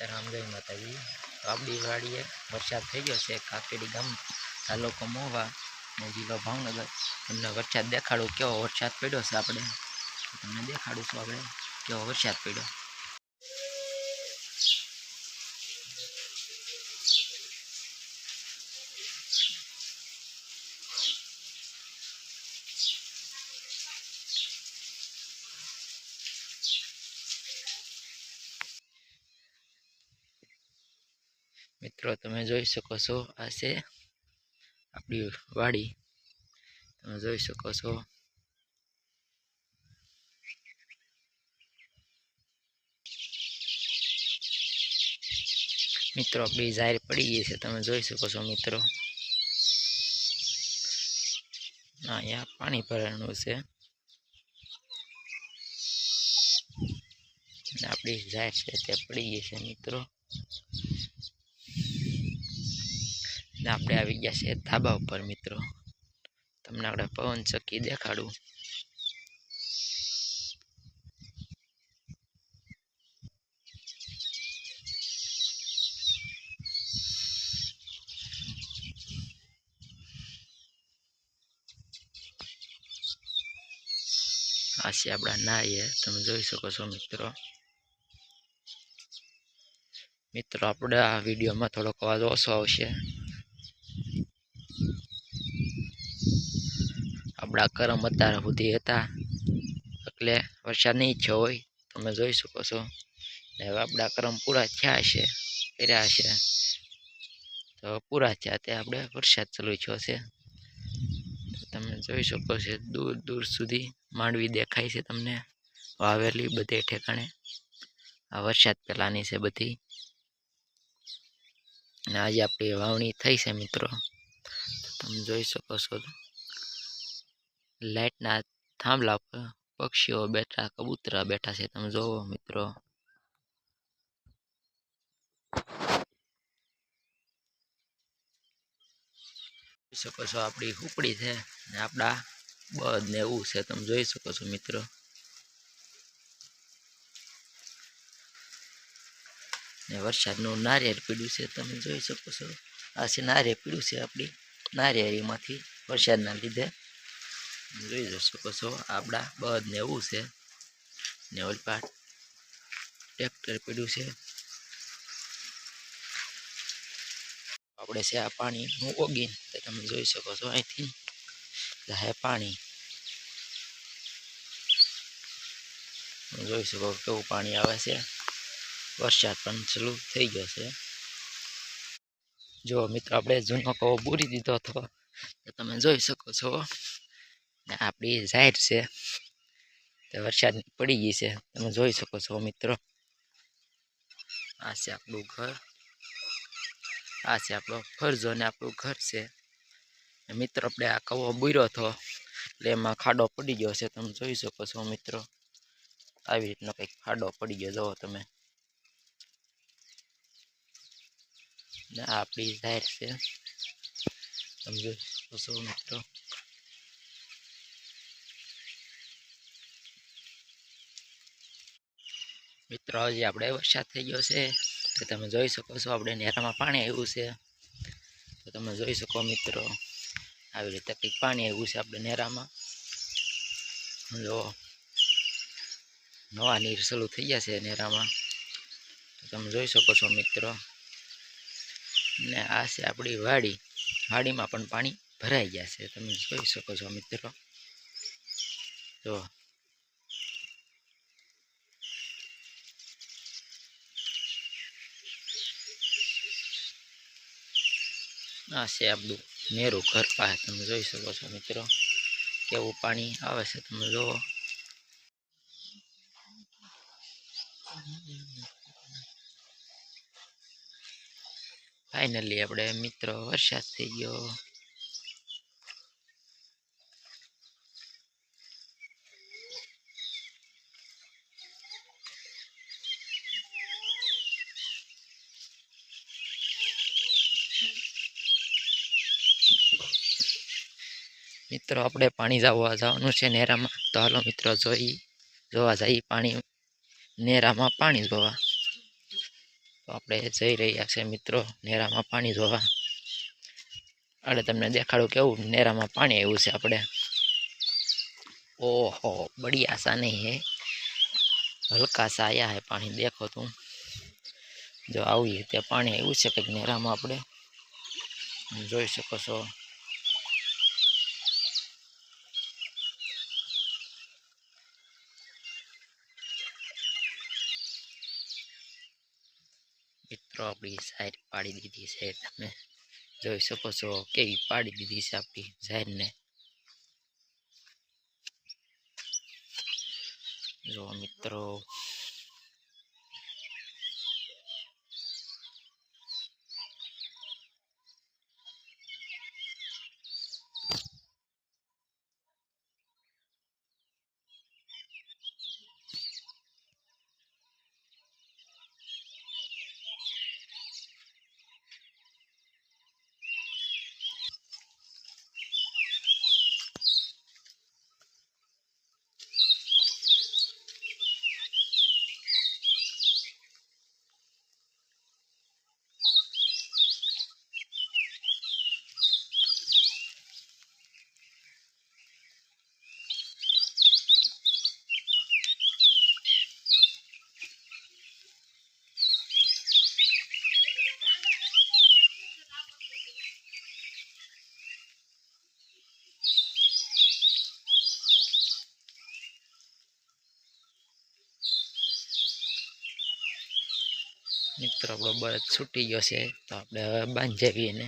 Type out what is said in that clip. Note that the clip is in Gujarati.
સીતારામ જય માતાજી। તો આપણી વાડીએ વરસાદ થઈ ગયો છે। કાકેડી ગામ તાલુકો મહુવા ને જિલ્લો ભાવનગર। તમને વરસાદ દેખાડું કેવો વરસાદ પડ્યો છે। આપણે તમને દેખાડું છું આપણે કેવો વરસાદ પડ્યો। મિત્રો તમે જોઈ શકો છો આ છે આપણી વાડી। તમે જોઈ શકો છો મિત્રો આપણી જાહેર પડી ગઈ છે। તમે જોઈ શકો છો મિત્રો અહીંયા પાણી ભરાવાનું છે। આપણી જાહેર છે તે પડી ગઈ છે મિત્રો। આપણે આવી ગયા છે ધાબા ઉપર મિત્રો। તમને આપણે પવન ચક્કી દેખાડું। આ છે આપણા નાળિયેર। તમે જોઈ શકો છો મિત્રો। મિત્રો આપણે આ વિડીયોમાં થોડોક અવાજ ઓછો આવશે। આપણા કરમ અત્યાર સુધી હતા એટલે વરસાદની ઈચ્છા હોય તમે જોઈ શકો છો। હવે આપણા કરમ પૂરા થયા છે કર્યા છે તો પૂરા થયા તે આપણે વરસાદ ચાલુ થયો છે। તમે જોઈ શકો છો દૂર દૂર સુધી માંડવી દેખાય છે તમને વાવેલી બધે ઠેકાણે। આ વરસાદ પહેલાની છે બધી। અને આજે આપણી વાવણી થઈ છે મિત્રો। તમે જોઈ શકો છો લાઇટના થાંભલા પર પક્ષીઓ બેઠા કબૂતરા બેઠા છે। તમે જોવો મિત્રો જોઈ શકો છો આપણી ઉપડી છે ને આપણા બળદ ને એવું છે। તમે જોઈ શકો છો મિત્રો। ને વરસાદનું નારિયેળ પીડ્યું છે। તમે જોઈ શકો છો આ છે નારિયેળ પીડ્યું છે આપણી નારિયેળીમાંથી વરસાદના લીધે। જોઈ શકો છો આપણા બળદ ને એવું છે ને ઓલપાટ ટ્રેક્ટર પીડ્યું છે। આપણે છે આ પાણી નું ઓગીન તમે જોઈ શકો છો અહીંથી જાય પાણી। જોઈ શકો કેવું પાણી આવે છે। વરસાદ પણ ચાલુ થઈ ગયો છે। જો મિત્રો આપણે જૂનો કવો બૂરી દીધો હતો તો તમે જોઈ શકો છો ને આપણી જાહેર છે તે વરસાદ પડી ગઈ છે। તમે જોઈ શકો છો મિત્રો આ છે આપણું ઘર। આ છે આપણો ફરજો ને આપણું ઘર છે। મિત્રો આપણે આ કવો બૂર્યો હતો એટલે એમાં ખાડો પડી ગયો છે। તમે જોઈ શકો છો મિત્રો આવી રીતનો કંઈક ખાડો પડી ગયો જુઓ તમે। ને આ આપણી જાહેર છે તમે જોઈ શકો છો મિત્રો। મિત્રો હજી આપણે વરસાદ થઈ ગયો છે તો તમે જોઈ શકો છો આપણે નેરામાં પાણી આવ્યું છે। તો તમે જોઈ શકો મિત્રો આવી રીતે કંઈક પાણી આવ્યું છે આપણે નેરામાં। જો નવા નીર ચાલુ થઈ ગયા છે નેરામાં તો તમે જોઈ શકો છો મિત્રો। ને આ છે આપણી વાડી। વાડીમાં પણ પાણી ભરાઈ ગયા છે તમે જોઈ શકો છો મિત્રો। જો આ છે આપણું મેરું ઘર પાસે। તમે જોઈ શકો છો મિત્રો કેવું પાણી આવે છે તમે જુઓ। ફાઇનલી આપણે મિત્રો વરસાદ થઈ ગયો। મિત્રો આપણે પાણી જવાનું છે નેરામાં તો હાલો મિત્રો જોવા જઈએ પાણી નેરામાં પાણી જોવા। તો આપણે જઈ રહ્યા છે મિત્રો નેરામાં પાણી જોવા. એટલે તમને દેખાડું કેવું નેરામાં પાણી આવ્યું છે આપણે. ओहो बढ़िया सा नहीं है, हल्का सा आया है पानी। देखो तुम जो આવી રીતે પાણી આવ્યું છે કંઈક નેરામાં આપણે જોઈ શકો છો. મિત્રો આપણી જાહેર પાડી દીધી છે, તમે જોઈ શકો છો કેવી પાડી દીધી છે આપણી જાહેરને. જો મિત્રો આપણો બળદ છૂટી ગયો છે તો આપણે હવે બાંધી જઈએ એને.